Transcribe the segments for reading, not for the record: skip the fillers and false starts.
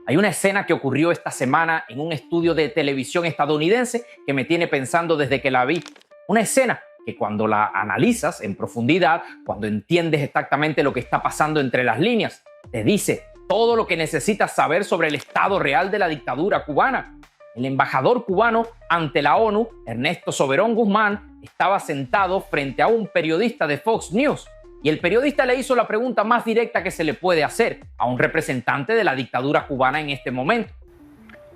Hay una escena que ocurrió esta semana en un estudio de televisión estadounidense que me tiene pensando desde que la vi. Una escena que cuando la analizas en profundidad, cuando entiendes exactamente lo que está pasando entre las líneas, te dice todo lo que necesitas saber sobre el estado real de la dictadura cubana. El embajador cubano ante la ONU, Ernesto Soberón Guzmán, estaba sentado frente a un periodista de Fox News. Y el periodista le hizo la pregunta más directa que se le puede hacer a un representante de la dictadura cubana en este momento.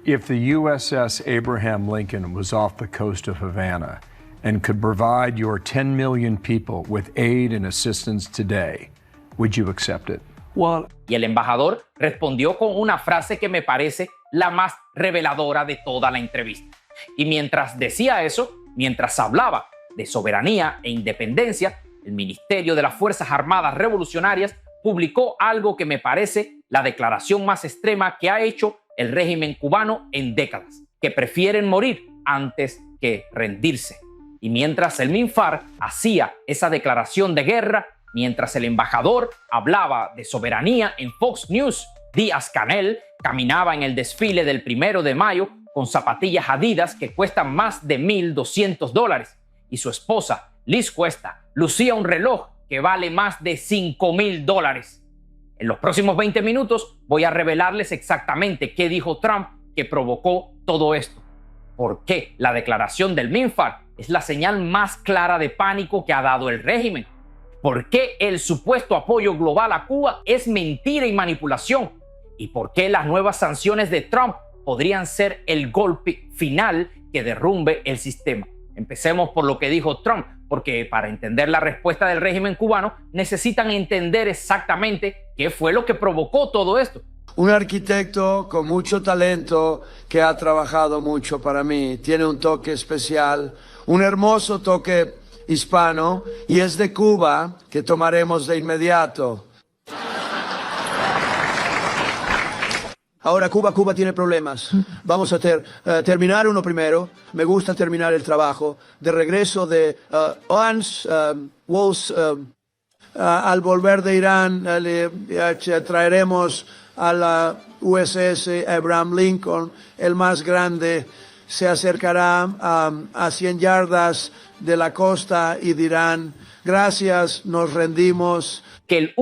If the USS Abraham Lincoln was off the coast of Havana and could provide your 10 million people with aid and assistance today, would you accept it? Y el embajador respondió con una frase que me parece la más reveladora de toda la entrevista. Y mientras decía eso, mientras hablaba de soberanía e independencia, el Ministerio de las Fuerzas Armadas Revolucionarias publicó algo que me parece la declaración más extrema que ha hecho el régimen cubano en décadas, que prefieren morir antes que rendirse. Y mientras el MINFAR hacía esa declaración de guerra, mientras el embajador hablaba de soberanía en Fox News, Díaz-Canel caminaba en el desfile del 1 de mayo con zapatillas Adidas que cuestan más de $1,200 y su esposa, Liz Cuesta, lucía un reloj que vale más de $5,000. En los próximos 20 minutos voy a revelarles exactamente qué dijo Trump que provocó todo esto. ¿Por qué la declaración del MINFAR es la señal más clara de pánico que ha dado el régimen? ¿Por qué el supuesto apoyo global a Cuba es mentira y manipulación? ¿Y por qué las nuevas sanciones de Trump podrían ser el golpe final que derrumbe el sistema? Empecemos por lo que dijo Trump, porque para entender la respuesta del régimen cubano necesitan entender exactamente qué fue lo que provocó todo esto. Un arquitecto con mucho talento que ha trabajado mucho para mí, tiene un toque especial, un hermoso toque hispano y es de Cuba que tomaremos de inmediato. Ahora Cuba tiene problemas. Vamos a terminar uno primero. Me gusta terminar el trabajo. De regreso de Walsh, al volver de Irán, traeremos a la USS Abraham Lincoln, el más grande. Se acercará a 100 yardas de la costa y dirán, gracias, nos rendimos. Que el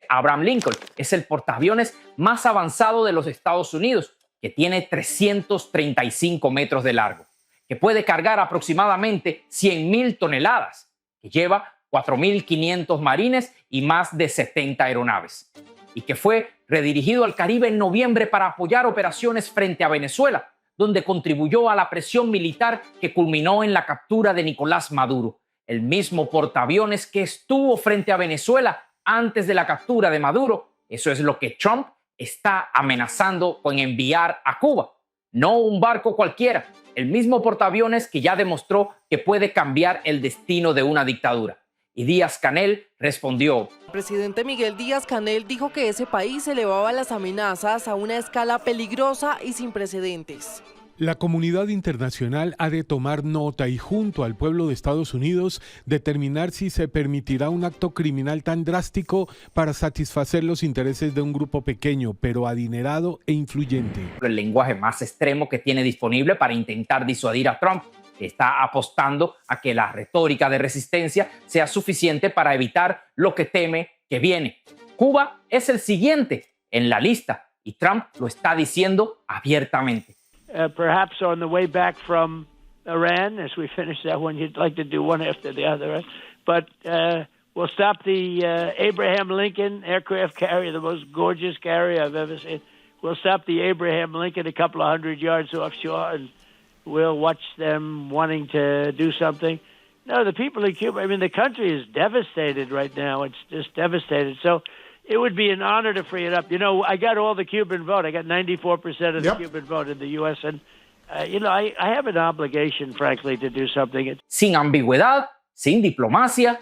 Abraham Lincoln es el portaaviones más avanzado de los Estados Unidos, que tiene 335 metros de largo, que puede cargar aproximadamente 100,000 toneladas, que lleva 4.500 marines y más de 70 aeronaves, y que fue redirigido al Caribe en noviembre para apoyar operaciones frente a Venezuela, donde contribuyó a la presión militar que culminó en la captura de Nicolás Maduro, el mismo portaaviones que estuvo frente a Venezuela antes de la captura de Maduro. Eso es lo que Trump está amenazando con enviar a Cuba. No un barco cualquiera, el mismo portaaviones que ya demostró que puede cambiar el destino de una dictadura. Y Díaz-Canel respondió. El presidente Miguel Díaz-Canel dijo que ese país elevaba las amenazas a una escala peligrosa y sin precedentes. La comunidad internacional ha de tomar nota y junto al pueblo de Estados Unidos determinar si se permitirá un acto criminal tan drástico para satisfacer los intereses de un grupo pequeño, pero adinerado e influyente. El lenguaje más extremo que tiene disponible para intentar disuadir a Trump, que está apostando a que la retórica de resistencia sea suficiente para evitar lo que teme que viene. Cuba es el siguiente en la lista y Trump lo está diciendo abiertamente. Perhaps on the way back from Iran, as we finish that one, you'd like to do one after the other, right? But we'll stop the Abraham Lincoln aircraft carrier, the most gorgeous carrier I've ever seen. We'll stop the Abraham Lincoln a couple of 100 yards offshore, and we'll watch them wanting to do something. No, the people in Cuba, I mean, the country is devastated right now. It's just devastated. So it would be an honor to free it up. You know, I got all the Cuban vote. I got 94% of the Cuban vote in the U.S. And, you know, I have an obligation, frankly, to do something. Sin ambigüedad, sin diplomacia,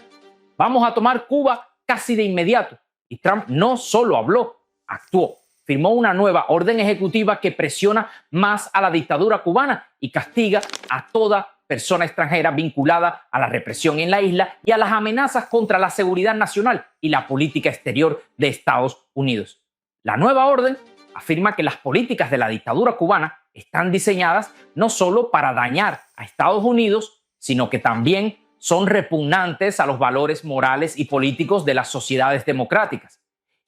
vamos a tomar Cuba casi de inmediato. Y Trump no solo habló, actuó. Firmó una nueva orden ejecutiva que presiona más a la dictadura cubana y castiga a toda persona extranjera vinculada a la represión en la isla y a las amenazas contra la seguridad nacional y la política exterior de Estados Unidos. La nueva orden afirma que las políticas de la dictadura cubana están diseñadas no solo para dañar a Estados Unidos, sino que también son repugnantes a los valores morales y políticos de las sociedades democráticas,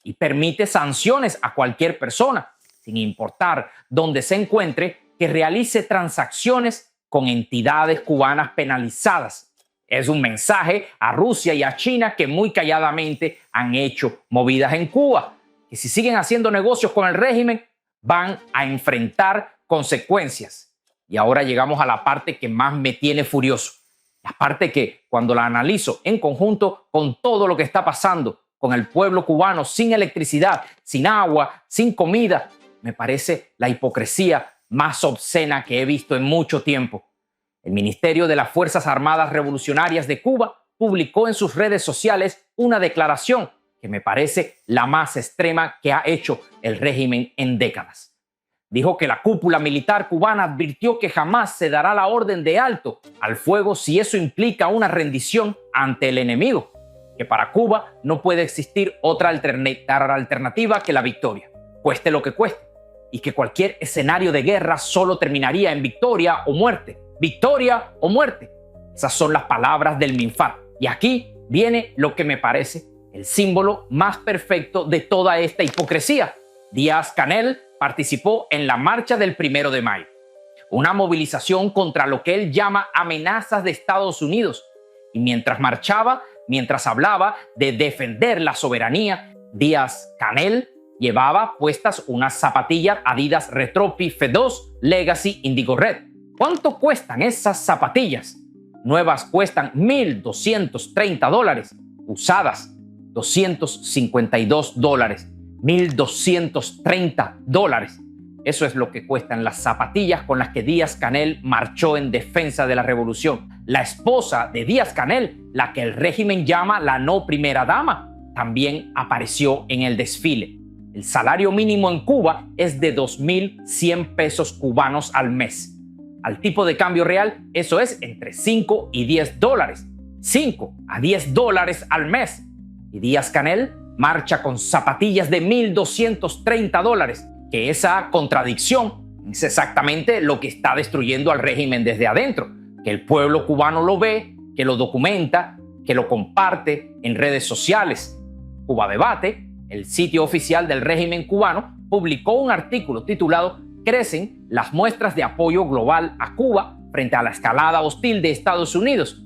y permite sanciones a cualquier persona, sin importar dónde se encuentre, que realice transacciones con entidades cubanas penalizadas. Es un mensaje a Rusia y a China, que muy calladamente han hecho movidas en Cuba, que si siguen haciendo negocios con el régimen van a enfrentar consecuencias. Y ahora llegamos a la parte que más me tiene furioso, la parte que, cuando la analizo en conjunto con todo lo que está pasando con el pueblo cubano, sin electricidad, sin agua, sin comida, me parece la hipocresía más obscena que he visto en mucho tiempo. El Ministerio de las Fuerzas Armadas Revolucionarias de Cuba publicó en sus redes sociales una declaración que me parece la más extrema que ha hecho el régimen en décadas. Dijo que la cúpula militar cubana advirtió que jamás se dará la orden de alto al fuego si eso implica una rendición ante el enemigo, que para Cuba no puede existir otra alternativa que la victoria, cueste lo que cueste, y que cualquier escenario de guerra solo terminaría en victoria o muerte. Victoria o muerte. Esas son las palabras del MINFAR. Y aquí viene lo que me parece el símbolo más perfecto de toda esta hipocresía. Díaz-Canel participó en la marcha del 1 de mayo, una movilización contra lo que él llama amenazas de Estados Unidos. Y mientras marchaba, mientras hablaba de defender la soberanía, Díaz-Canel llevaba puestas unas zapatillas Adidas Retropy F2 Legacy Indigo Red. ¿Cuánto cuestan esas zapatillas? Nuevas cuestan $1,230, usadas $252, $1,230. Eso es lo que cuestan las zapatillas con las que Díaz-Canel marchó en defensa de la revolución. La esposa de Díaz-Canel, la que el régimen llama la no primera dama, también apareció en el desfile. El salario mínimo en Cuba es de 2.100 pesos cubanos al mes. Al tipo de cambio real, eso es entre 5 y 10 dólares. 5 a 10 dólares al mes. Y Díaz-Canel marcha con zapatillas de $1,230, que esa contradicción es exactamente lo que está destruyendo al régimen desde adentro, que el pueblo cubano lo ve, que lo documenta, que lo comparte en redes sociales. Cuba Debate, el sitio oficial del régimen cubano, publicó un artículo titulado "Crecen las muestras de apoyo global a Cuba frente a la escalada hostil de Estados Unidos",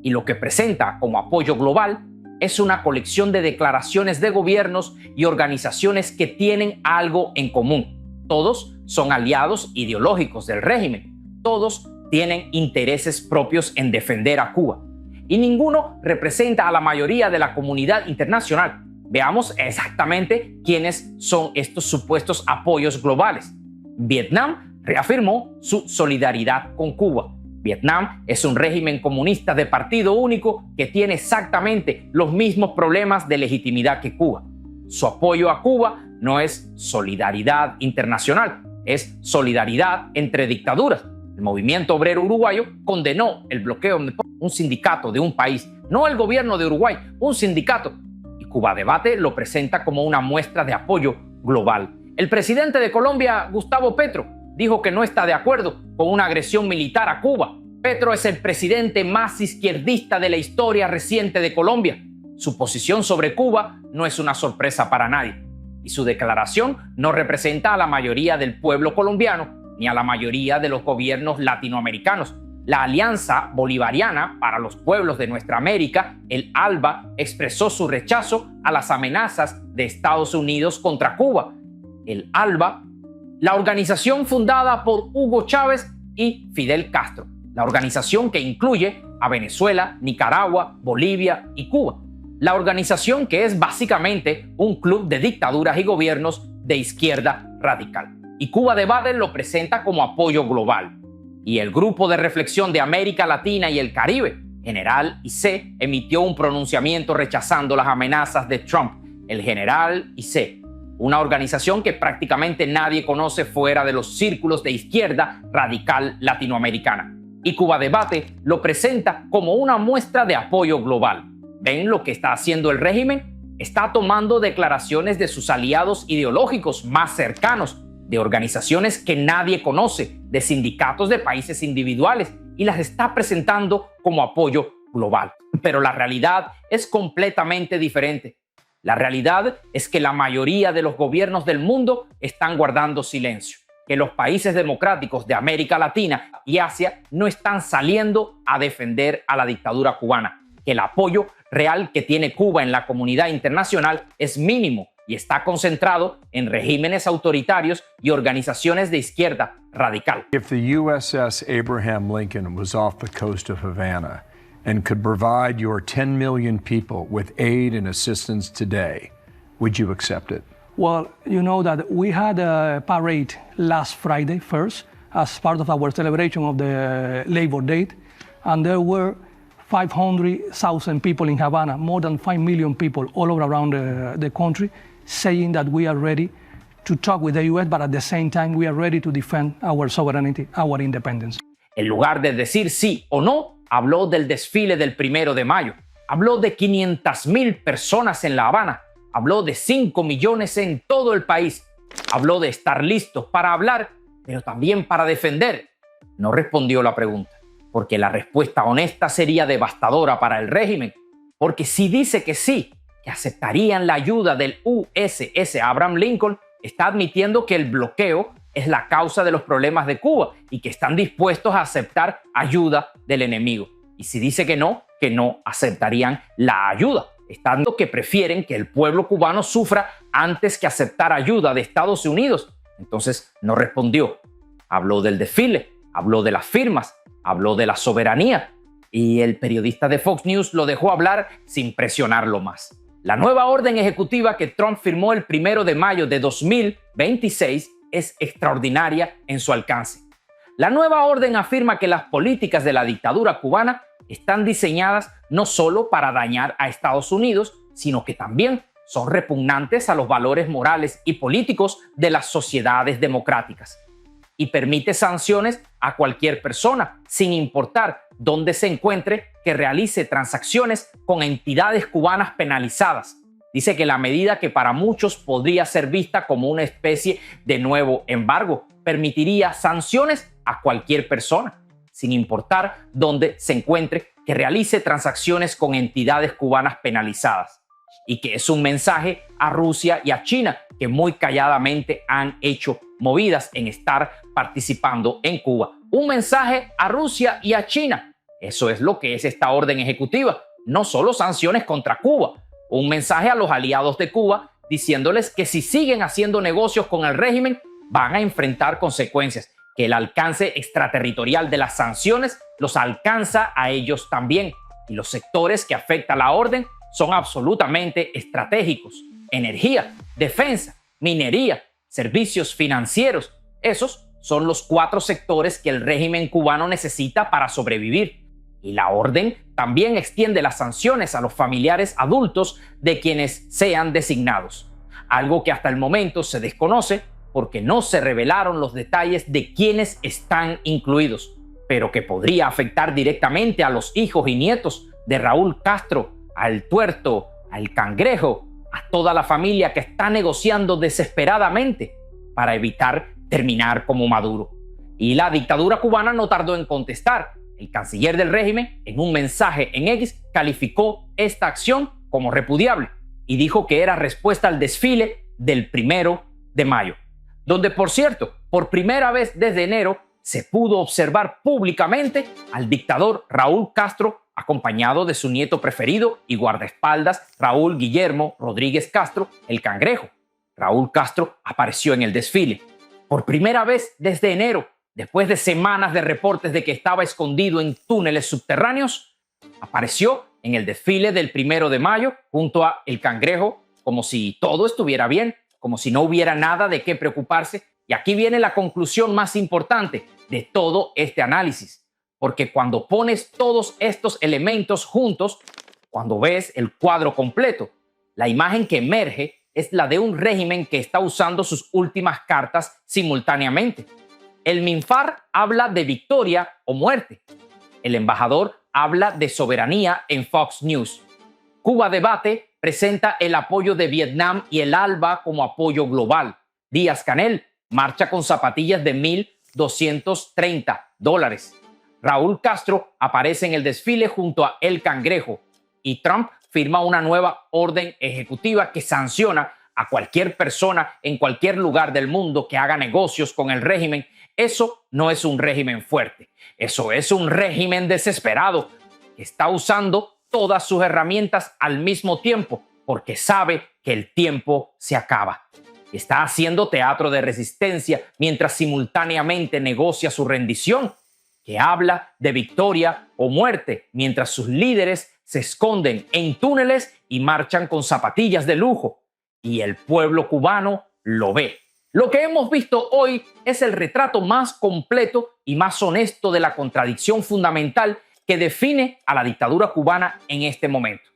y lo que presenta como apoyo global es una colección de declaraciones de gobiernos y organizaciones que tienen algo en común. Todos son aliados ideológicos del régimen. Todos tienen intereses propios en defender a Cuba. Y ninguno representa a la mayoría de la comunidad internacional. Veamos exactamente quiénes son estos supuestos apoyos globales. Vietnam reafirmó su solidaridad con Cuba. Vietnam es un régimen comunista de partido único que tiene exactamente los mismos problemas de legitimidad que Cuba. Su apoyo a Cuba no es solidaridad internacional, es solidaridad entre dictaduras. El movimiento obrero uruguayo condenó el bloqueo de un sindicato de un país, no el gobierno de Uruguay, un sindicato. Y Cuba Debate lo presenta como una muestra de apoyo global. El presidente de Colombia, Gustavo Petro, dijo que no está de acuerdo con una agresión militar a Cuba. Petro es el presidente más izquierdista de la historia reciente de Colombia. Su posición sobre Cuba no es una sorpresa para nadie. Y su declaración no representa a la mayoría del pueblo colombiano ni a la mayoría de los gobiernos latinoamericanos. La Alianza Bolivariana para los Pueblos de Nuestra América, el ALBA, expresó su rechazo a las amenazas de Estados Unidos contra Cuba. El ALBA, la organización fundada por Hugo Chávez y Fidel Castro, la organización que incluye a Venezuela, Nicaragua, Bolivia y Cuba. La organización que es básicamente un club de dictaduras y gobiernos de izquierda radical. Y Cuba Debate lo presenta como apoyo global. Y el Grupo de Reflexión de América Latina y el Caribe, General IC, emitió un pronunciamiento rechazando las amenazas de Trump. El General IC, una organización que prácticamente nadie conoce fuera de los círculos de izquierda radical latinoamericana. Y Cuba Debate lo presenta como una muestra de apoyo global. ¿Ven lo que está haciendo el régimen? está tomando declaraciones de sus aliados ideológicos más cercanos, de organizaciones que nadie conoce, de sindicatos de países individuales, y las está presentando como apoyo global. Pero la realidad es completamente diferente. La realidad es que la mayoría de los gobiernos del mundo están guardando silencio, que los países democráticos de América Latina y Asia no están saliendo a defender a la dictadura cubana, que el apoyo real que tiene Cuba en la comunidad internacional es mínimo y está concentrado en regímenes autoritarios y organizaciones de izquierda radical. If the USS Abraham Lincoln was off the coast of Havana and could provide your 10 million people with aid and assistance today, would you accept it? Well, you know that we had a parade last Friday first as part of our celebration of the Labor Day, and there were 500,000 people in Havana, more than 5 million people all around the country, saying that we are ready to talk with the U.S., but at the same time we are ready to defend our sovereignty, our independence. En lugar de decir sí o no, habló del desfile del 1 de mayo, habló de 500,000 personas en La Habana, habló de 5 millones en todo el país, habló de estar listos para hablar, pero también para defender. No respondió la pregunta, porque la respuesta honesta sería devastadora para el régimen, porque si dice que sí, que aceptarían la ayuda del USS Abraham Lincoln, está admitiendo que el bloqueo es la causa de los problemas de Cuba y que están dispuestos a aceptar ayuda del enemigo. Y si dice que no aceptarían la ayuda. Está diciendo que prefieren que el pueblo cubano sufra antes que aceptar ayuda de Estados Unidos. Entonces no respondió. Habló del desfile, habló de las firmas, habló de la soberanía. Y el periodista de Fox News lo dejó hablar sin presionarlo más. La nueva orden ejecutiva que Trump firmó el 1 de mayo de 2026 es extraordinaria en su alcance. La nueva orden afirma que las políticas de la dictadura cubana están diseñadas no solo para dañar a Estados Unidos, sino que también son repugnantes a los valores morales y políticos de las sociedades democráticas. Y permite sanciones a cualquier persona, sin importar dónde se encuentre, que realice transacciones con entidades cubanas penalizadas. Dice que la medida, que para muchos podría ser vista como una especie de nuevo embargo, permitiría sanciones a cualquier persona, sin importar dónde se encuentre, que realice transacciones con entidades cubanas penalizadas. Y que es un mensaje a Rusia y a China, que muy calladamente han hecho movidas en estar participando en Cuba. Un mensaje a Rusia y a China. Eso es lo que es esta orden ejecutiva. No solo sanciones contra Cuba. Un mensaje a los aliados de Cuba diciéndoles que si siguen haciendo negocios con el régimen van a enfrentar consecuencias, que el alcance extraterritorial de las sanciones los alcanza a ellos también, y los sectores que afecta la orden son absolutamente estratégicos: energía, defensa, minería, servicios financieros. Esos son los 4 sectores que el régimen cubano necesita para sobrevivir. Y la orden también extiende las sanciones a los familiares adultos de quienes sean designados, algo que hasta el momento se desconoce porque no se revelaron los detalles de quienes están incluidos, pero que podría afectar directamente a los hijos y nietos de Raúl Castro, al Tuerto, al Cangrejo, a toda la familia que está negociando desesperadamente para evitar terminar como Maduro. Y la dictadura cubana no tardó en contestar. El canciller del régimen, en un mensaje en X, calificó esta acción como repudiable y dijo que era respuesta al desfile del 1 de mayo, donde, por cierto, por primera vez desde enero se pudo observar públicamente al dictador Raúl Castro acompañado de su nieto preferido y guardaespaldas Raúl Guillermo Rodríguez Castro, el Cangrejo. Raúl Castro apareció en el desfile. Por primera vez desde enero, después de semanas de reportes de que estaba escondido en túneles subterráneos, apareció en el desfile del 1 de mayo junto a el Cangrejo, como si todo estuviera bien, como si no hubiera nada de qué preocuparse. Y aquí viene la conclusión más importante de todo este análisis, porque cuando pones todos estos elementos juntos, cuando ves el cuadro completo, la imagen que emerge es la de un régimen que está usando sus últimas cartas simultáneamente. El MINFAR habla de victoria o muerte. El embajador habla de soberanía en Fox News. Cuba Debate presenta el apoyo de Vietnam y el ALBA como apoyo global. Díaz-Canel marcha con zapatillas de $1,230. Raúl Castro aparece en el desfile junto a El Cangrejo y Trump firma una nueva orden ejecutiva que sanciona a cualquier persona en cualquier lugar del mundo que haga negocios con el régimen. Eso no es un régimen fuerte, eso es un régimen desesperado que está usando todas sus herramientas al mismo tiempo porque sabe que el tiempo se acaba. Está haciendo teatro de resistencia mientras simultáneamente negocia su rendición, que habla de victoria o muerte mientras sus líderes se esconden en túneles y marchan con zapatillas de lujo. Y el pueblo cubano lo ve. Lo que hemos visto hoy es el retrato más completo y más honesto de la contradicción fundamental que define a la dictadura cubana en este momento.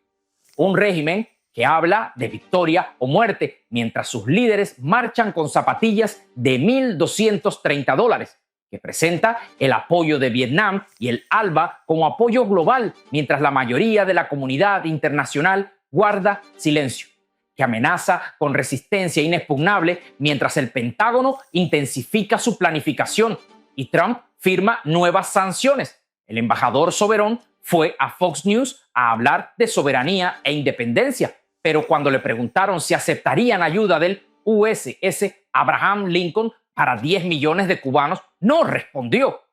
Un régimen que habla de victoria o muerte mientras sus líderes marchan con zapatillas de $1,230, que presenta el apoyo de Vietnam y el ALBA como apoyo global mientras la mayoría de la comunidad internacional guarda silencio, que amenaza con resistencia inexpugnable mientras el Pentágono intensifica su planificación y Trump firma nuevas sanciones. El embajador Soberón fue a Fox News a hablar de soberanía e independencia, pero cuando le preguntaron si aceptarían ayuda del USS Abraham Lincoln para 10 millones de cubanos, no respondió.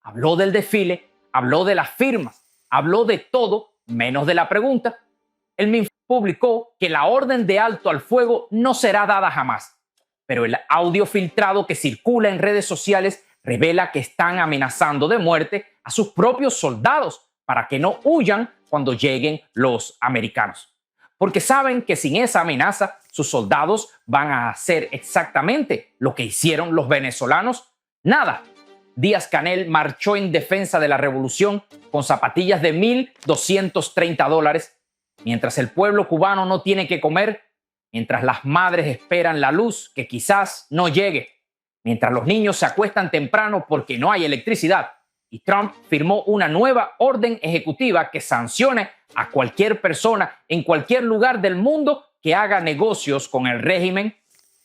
Habló del desfile, habló de las firmas, habló de todo menos de la pregunta. El MINFAR publicó que la orden de alto al fuego no será dada jamás, pero el audio filtrado que circula en redes sociales revela que están amenazando de muerte a sus propios soldados para que no huyan cuando lleguen los americanos. Porque saben que sin esa amenaza sus soldados van a hacer exactamente lo que hicieron los venezolanos. Nada. Díaz-Canel marchó en defensa de la revolución con zapatillas de $1,230, mientras el pueblo cubano no tiene que comer, mientras las madres esperan la luz que quizás no llegue, mientras los niños se acuestan temprano porque no hay electricidad. Y Trump firmó una nueva orden ejecutiva que sancione a cualquier persona en cualquier lugar del mundo que haga negocios con el régimen.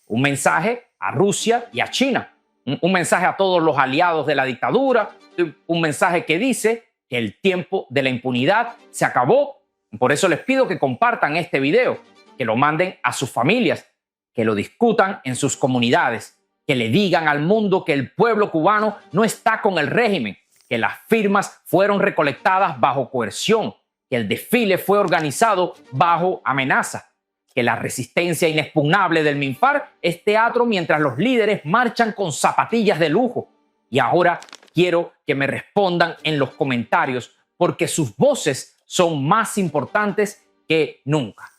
Un mensaje a Rusia y a China. Un mensaje a todos los aliados de la dictadura. Un mensaje que dice que el tiempo de la impunidad se acabó. Por eso les pido que compartan este video, que lo manden a sus familias, que lo discutan en sus comunidades, que le digan al mundo que el pueblo cubano no está con el régimen, que las firmas fueron recolectadas bajo coerción, que el desfile fue organizado bajo amenaza, que la resistencia inexpugnable del MINFAR es teatro mientras los líderes marchan con zapatillas de lujo. Y ahora quiero que me respondan en los comentarios porque sus voces son más importantes que nunca.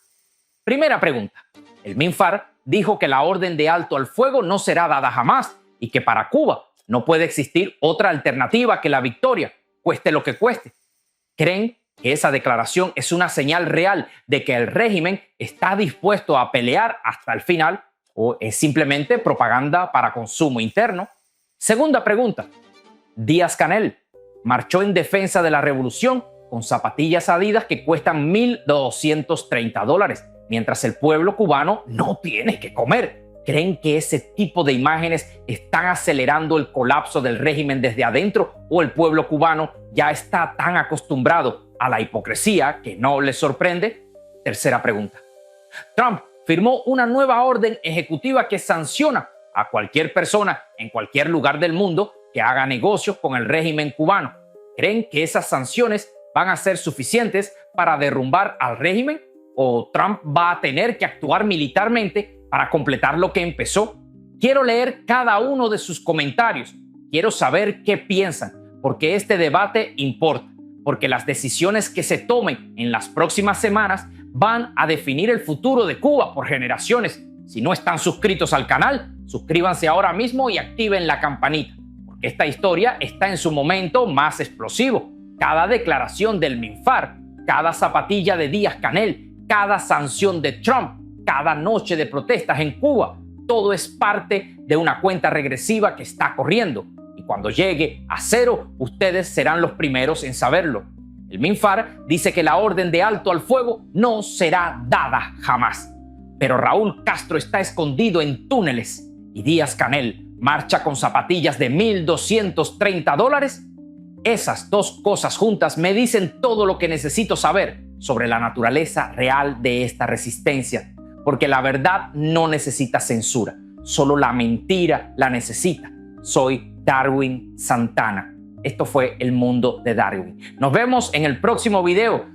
Primera pregunta. El MINFAR dijo que la orden de alto al fuego no será dada jamás y que para Cuba no puede existir otra alternativa que la victoria, cueste lo que cueste. ¿Creen que esa declaración es una señal real de que el régimen está dispuesto a pelear hasta el final o es simplemente propaganda para consumo interno? Segunda pregunta. Díaz-Canel marchó en defensa de la revolución con zapatillas Adidas que cuestan $1,230, mientras el pueblo cubano no tiene que comer. ¿Creen que ese tipo de imágenes están acelerando el colapso del régimen desde adentro o el pueblo cubano ya está tan acostumbrado a la hipocresía que no les sorprende? Tercera pregunta. Trump firmó una nueva orden ejecutiva que sanciona a cualquier persona en cualquier lugar del mundo que haga negocios con el régimen cubano. ¿Creen que esas sanciones van a ser suficientes para derrumbar al régimen o Trump va a tener que actuar militarmente para completar lo que empezó? Quiero leer cada uno de sus comentarios. Quiero saber qué piensan, porque este debate importa, porque las decisiones que se tomen en las próximas semanas van a definir el futuro de Cuba por generaciones. Si no están suscritos al canal, suscríbanse ahora mismo y activen la campanita, porque esta historia está en su momento más explosivo. Cada declaración del MINFAR, cada zapatilla de Díaz-Canel, cada sanción de Trump, cada noche de protestas en Cuba, todo es parte de una cuenta regresiva que está corriendo. Y cuando llegue a cero, ustedes serán los primeros en saberlo. El MINFAR dice que la orden de alto al fuego no será dada jamás. Pero Raúl Castro está escondido en túneles y Díaz-Canel marcha con zapatillas de $1,230. Esas dos cosas juntas me dicen todo lo que necesito saber sobre la naturaleza real de esta resistencia, porque la verdad no necesita censura, solo la mentira la necesita. Soy Darwin Santana. Esto fue El Mundo de Darwin. Nos vemos en el próximo video